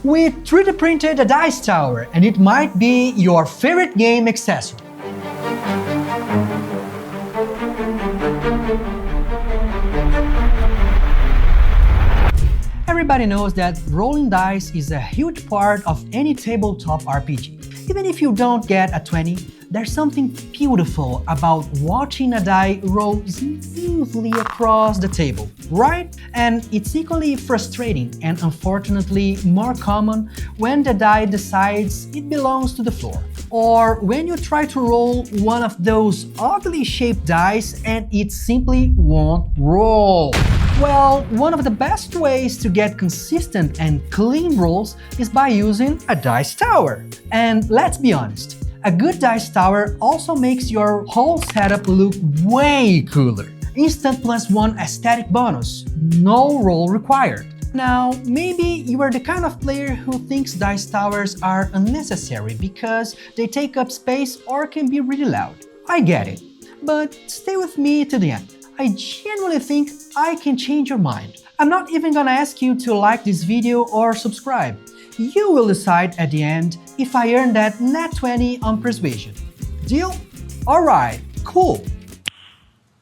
We 3D printed a dice tower, and it might be your favorite game accessory. Everybody knows that rolling dice is a huge part of any tabletop RPG. Even if you don't get a 20, there's something beautiful about watching a die roll smoothly across the table, right? And it's equally frustrating and unfortunately more common when the die decides it belongs to the floor. Or when you try to roll one of those oddly shaped dice and it simply won't roll. Well, one of the best ways to get consistent and clean rolls is by using a dice tower. And let's be honest, a good dice tower also makes your whole setup look way cooler. Instant +1 aesthetic bonus, no roll required. Now, maybe you are the kind of player who thinks dice towers are unnecessary because they take up space or can be really loud. I get it, but stay with me to the end. I genuinely think I can change your mind. I'm not even gonna ask you to like this video or subscribe. You will decide at the end if I earned that nat 20 on persuasion. Deal? Alright, cool.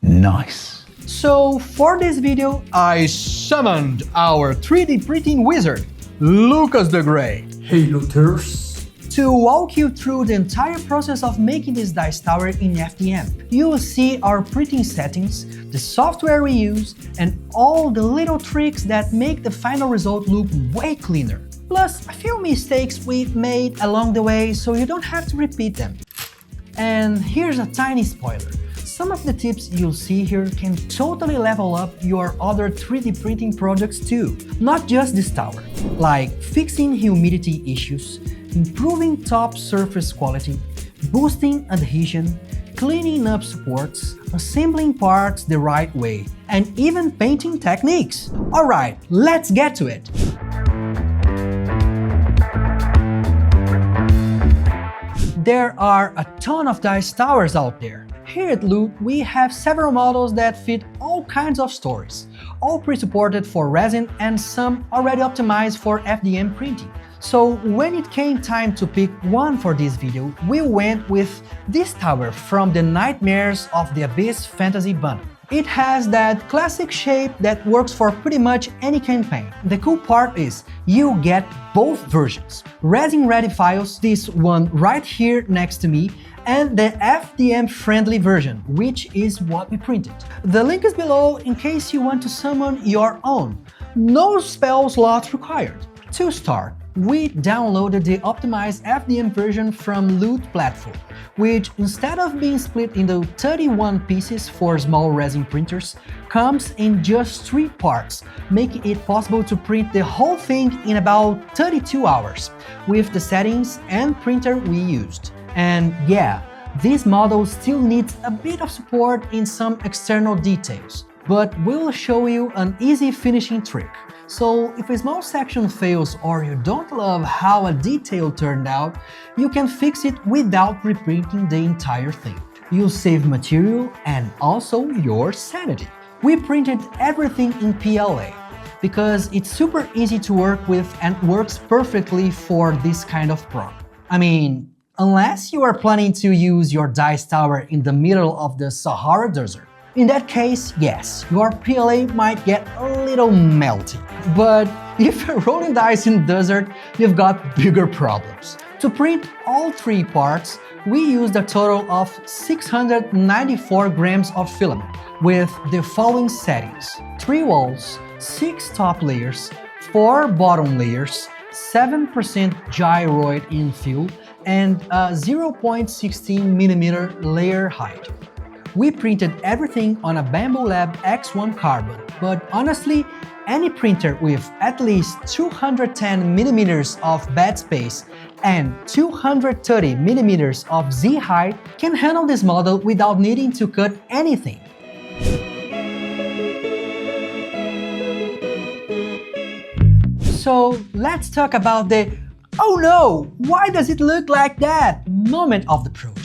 Nice. So for this video, I summoned our 3D printing wizard, Lucas the Grey. Hey looters! To walk you through the entire process of making this dice tower in FDM. You will see our printing settings, the software we use, and all the little tricks that make the final result look way cleaner. Plus a few mistakes we've made along the way so you don't have to repeat them. And here's a tiny spoiler. Some of the tips you'll see here can totally level up your other 3D printing projects too, not just this tower. Like fixing humidity issues, improving top surface quality, boosting adhesion, cleaning up supports, assembling parts the right way, and even painting techniques. Alright, let's get to it! There are a ton of dice towers out there. Here at Loot, we have several models that fit all kinds of stories, all pre-supported for resin and some already optimized for FDM printing. So when it came time to pick one for this video, we went with this tower from the Nightmares of the Abyss Fantasy Bundle. It has that classic shape that works for pretty much any campaign. The cool part is you get both versions. Resin-ready files, this one right here next to me, and the FDM-friendly version, which is what we printed. The link is below in case you want to summon your own. No spell slots required. To start, we downloaded the optimized FDM version from Loot Platform, which instead of being split into 31 pieces for small resin printers, comes in just 3 parts, making it possible to print the whole thing in about 32 hours, with the settings and printer we used. And yeah, this model still needs a bit of support in some external details, but we'll show you an easy finishing trick. So if a small section fails or you don't love how a detail turned out, you can fix it without reprinting the entire thing. You'll save material and also your sanity. We printed everything in PLA because it's super easy to work with and works perfectly for this kind of prop. I mean, unless you are planning to use your dice tower in the middle of the Sahara Desert. In that case, yes, your PLA might get a little melty. But if you're rolling dice in the desert, you've got bigger problems. To print all 3 parts, we used a total of 694 grams of filament, with the following settings: 3 walls, 6 top layers, 4 bottom layers, 7% gyroid infill, and a 0.16mm layer height. We printed everything on a Bamboo Lab X1 carbon, but honestly, any printer with at least 210mm of bed space and 230mm of Z height can handle this model without needing to cut anything. So let's talk about the "oh no, why does it look like that?" moment of the project.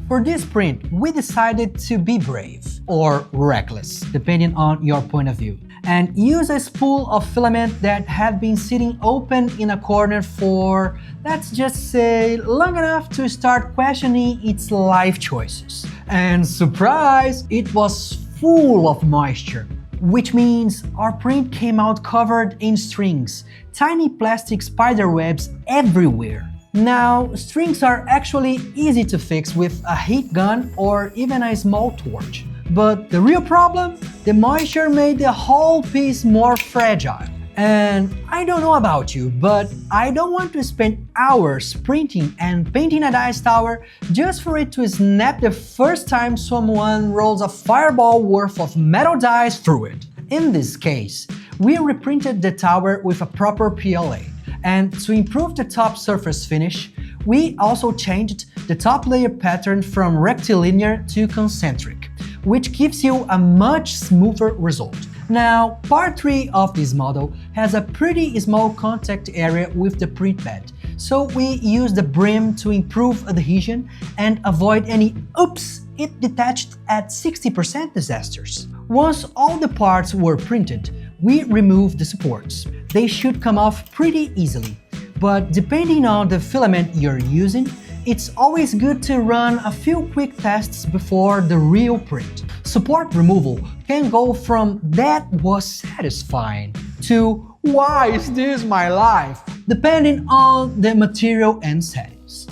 For this print, we decided to be brave or reckless, depending on your point of view, and use a spool of filament that had been sitting open in a corner for, let's just say, long enough to start questioning its life choices. And surprise, it was full of moisture, which means our print came out covered in strings, tiny plastic spider webs everywhere. Now, strings are actually easy to fix with a heat gun or even a small torch. But the real problem? The moisture made the whole piece more fragile. And I don't know about you, but I don't want to spend hours printing and painting a dice tower just for it to snap the first time someone rolls a fireball worth of metal dice through it. In this case, we reprinted the tower with a proper PLA. And to improve the top surface finish, we also changed the top layer pattern from rectilinear to concentric, which gives you a much smoother result. Now, part 3 of this model has a pretty small contact area with the print bed, so we use the brim to improve adhesion and avoid any oops, it detached at 60% disasters. Once all the parts were printed, we removed the supports. They should come off pretty easily, but depending on the filament you're using, it's always good to run a few quick tests before the real print. Support removal can go from "that was satisfying" to "why is this my life?" depending on the material and settings.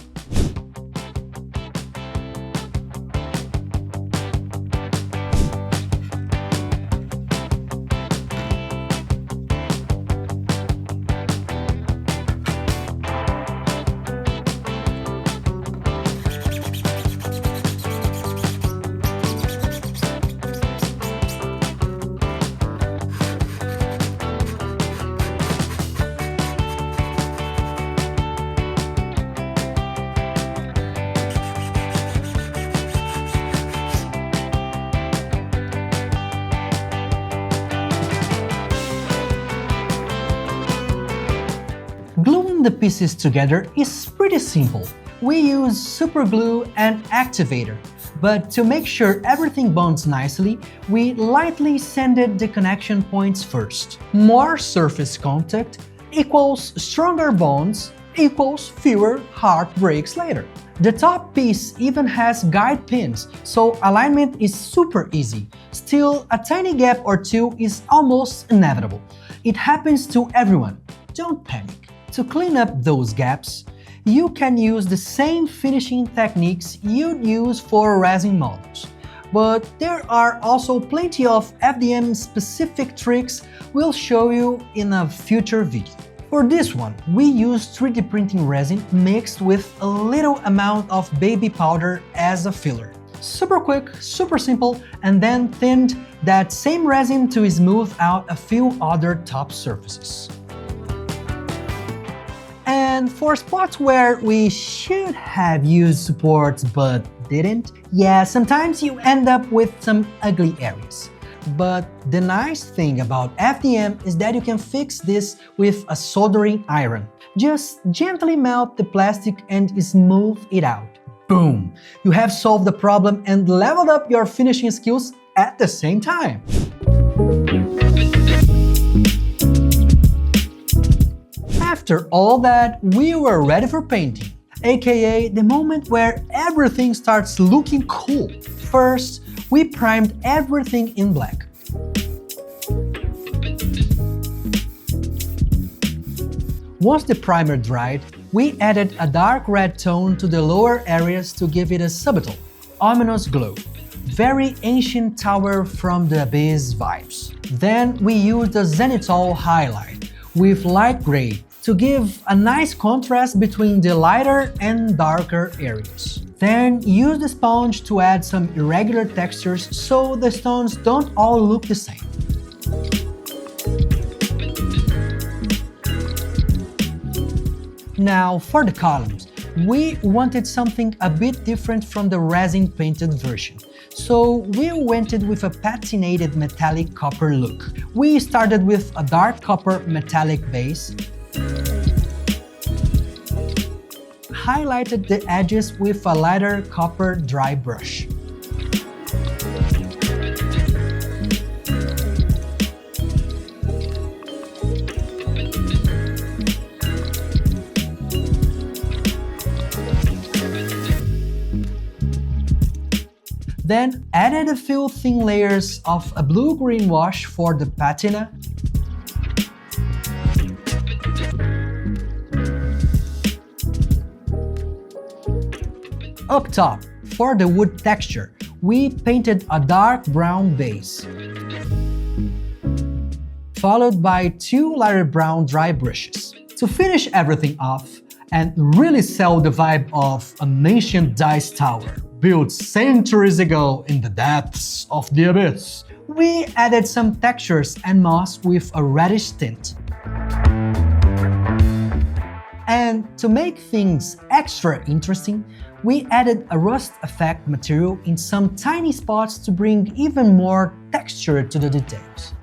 Gluing the pieces together is pretty simple. We use super glue and activator, but to make sure everything bonds nicely, we lightly sanded the connection points first. More surface contact equals stronger bonds equals fewer heartbreaks later. The top piece even has guide pins, so alignment is super easy. Still, a tiny gap or two is almost inevitable. It happens to everyone. Don't panic. To clean up those gaps, you can use the same finishing techniques you'd use for resin models. But there are also plenty of FDM-specific tricks we'll show you in a future video. For this one, we used 3D printing resin mixed with a little amount of baby powder as a filler. Super quick, super simple, and then thinned that same resin to smooth out a few other top surfaces. And for spots where we should have used supports but didn't, yeah, sometimes you end up with some ugly areas. But the nice thing about FDM is that you can fix this with a soldering iron. Just gently melt the plastic and smooth it out. Boom! You have solved the problem and leveled up your finishing skills at the same time. After all that, we were ready for painting, aka the moment where everything starts looking cool. First, we primed everything in black. Once the primer dried, we added a dark red tone to the lower areas to give it a subtle, ominous glow. Very ancient tower from the abyss vibes. Then we used a zenithal highlight with light gray to give a nice contrast between the lighter and darker areas. Then use the sponge to add some irregular textures so the stones don't all look the same. Now for the columns, we wanted something a bit different from the resin painted version. So we went with a patinated metallic copper look. We started with a dark copper metallic base, highlighted the edges with a lighter copper dry brush. Then added a few thin layers of a blue-green wash for the patina. Up top, for the wood texture, we painted a dark brown base, followed by 2 lighter brown dry brushes. To finish everything off and really sell the vibe of an ancient dice tower built centuries ago in the depths of the abyss, we added some textures and moss with a reddish tint. And to make things extra interesting, we added a rust effect material in some tiny spots to bring even more texture to the details.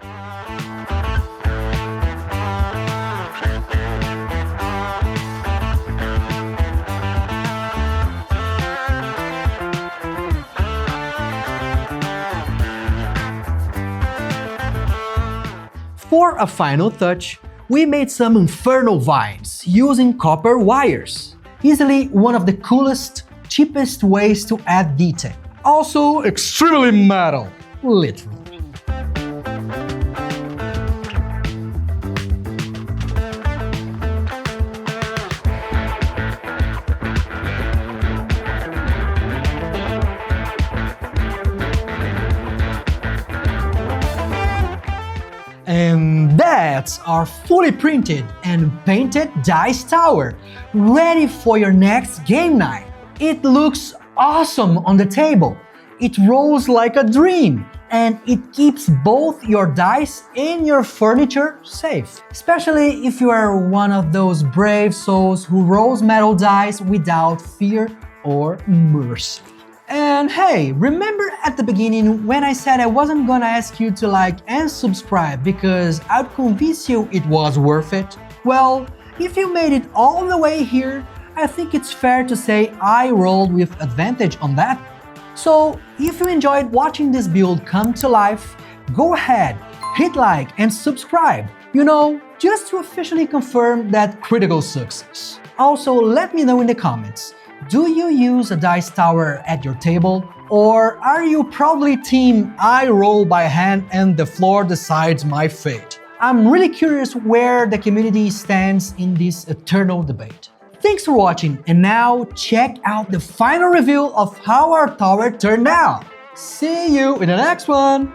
For a final touch, we made some infernal vines using copper wires. Easily one of the coolest, cheapest ways to add detail. Also extremely metal, literally. And that's our fully printed and painted dice tower, ready for your next game night. It looks awesome on the table. It rolls like a dream, and it keeps both your dice and your furniture safe. Especially if you are one of those brave souls who rolls metal dice without fear or mercy. And hey, remember at the beginning when I said I wasn't gonna ask you to like and subscribe because I'd convince you it was worth it? Well, if you made it all the way here, I think it's fair to say I rolled with advantage on that. So if you enjoyed watching this build come to life, go ahead, hit like and subscribe, just to officially confirm that critical success. Also, let me know in the comments. Do you use a dice tower at your table? Or are you probably team I roll by hand and the floor decides my fate? I'm really curious where the community stands in this eternal debate. Thanks for watching, and now check out the final reveal of how our tower turned out. See you in the next one!